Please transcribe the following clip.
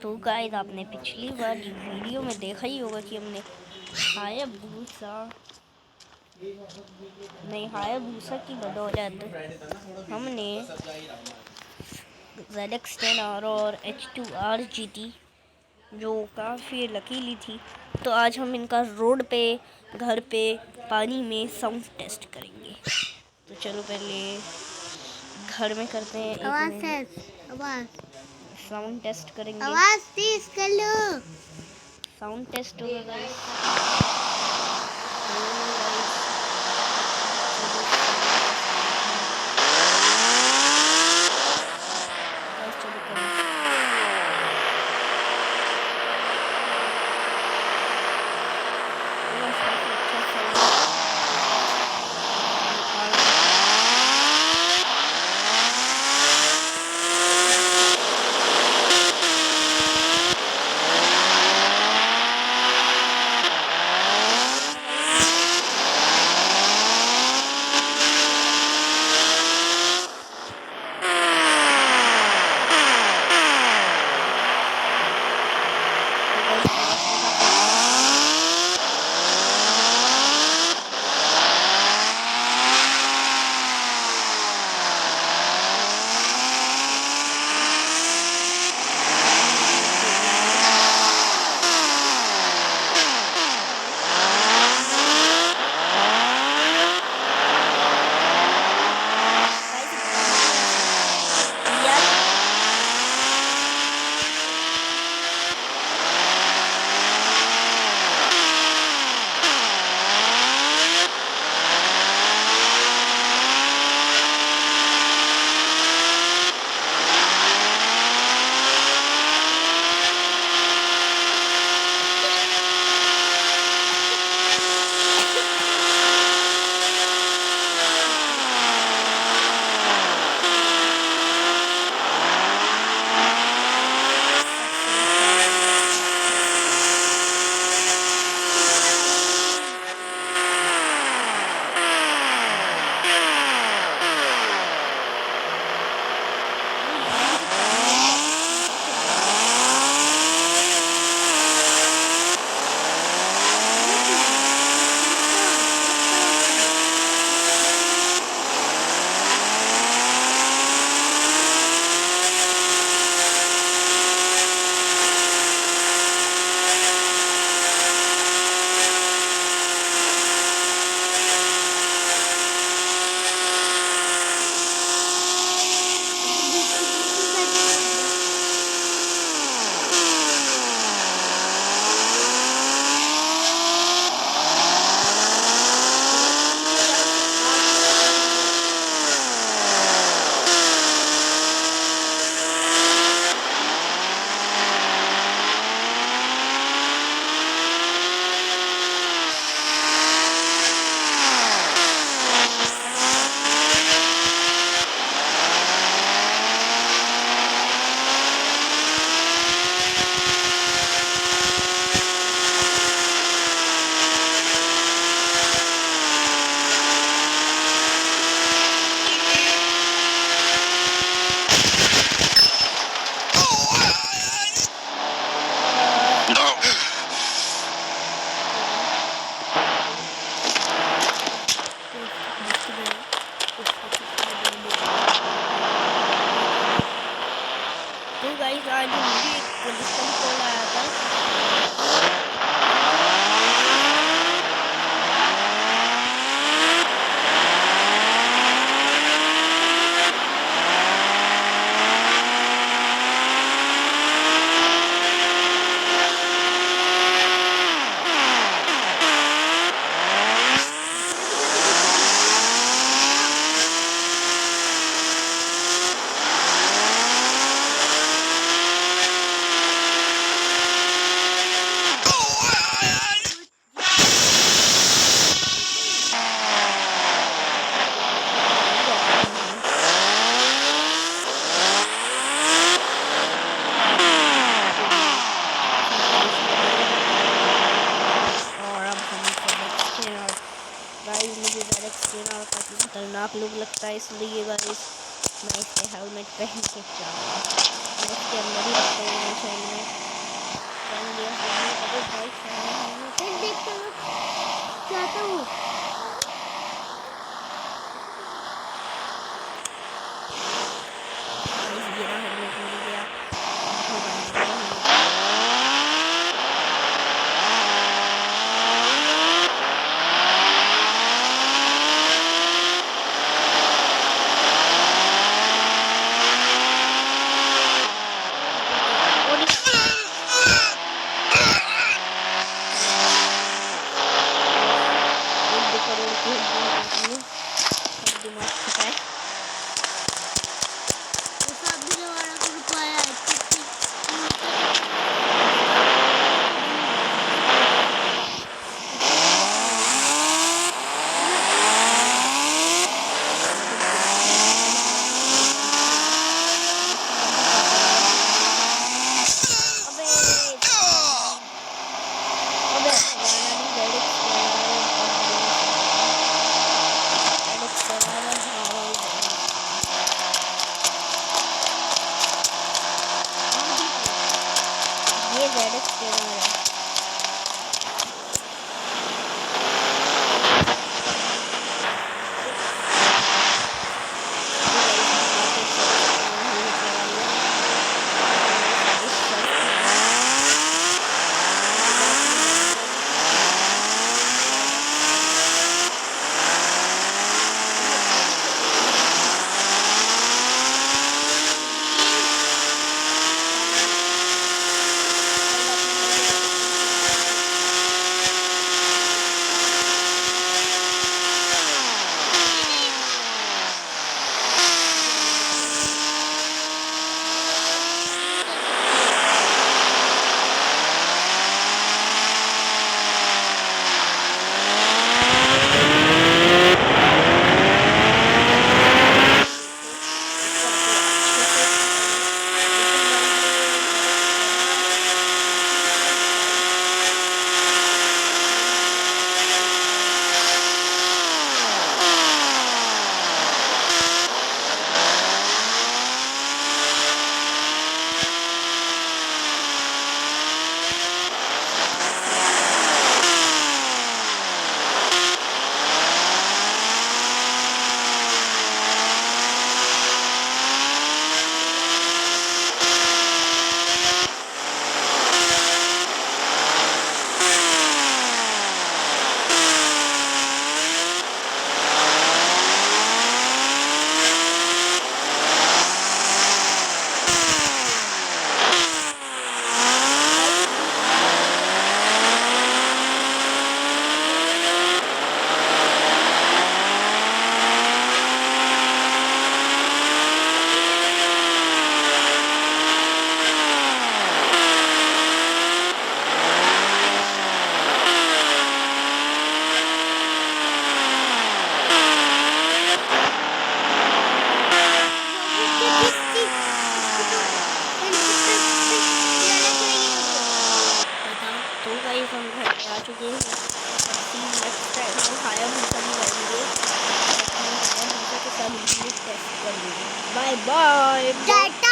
तो गाइस आपने पिछली बार वीडियो में देखा ही होगा कि हमने हायाबूसा की बदौलत हमने ZX10R और H2R GT जो काफ़ी लकीली थी। तो आज हम इनका रोड पे, घर पे, पानी में साउंड टेस्ट करेंगे। तो चलो पहले घर में करते हैं। आवाज़ साउंड टेस्ट करेंगे। आवाज़ तेज कर लो। साउंड टेस्ट होगा गाइस। तो गाइस आज मुझे एक पुलिस का कॉल आया था। गाइस मुझे ZX10R काफ़ी खतरनाक लुक लगता है, इसलिए गाइस मैं इसके हेलमेट पहन के जाऊँगा। मैं इसके अंदर ही रखता हूँ। फाइनली अबे भाई फिर देखता हूँ चाहता हूँ गाइस ये रहा हेलमेट मिल गया हो गया एक दो करोड़ की हड्डियां सब दिमाग खटाए ऐसा भी दोबारा कर पाया अबे अबे ये ZX है तो गाइस हम घर पे आ चुके हैं नेक्स्ट टाइम हम हायाबुसा में जाएंगे हायाबुसा के साथ टेस्ट करेंगे बाय बाय टाटा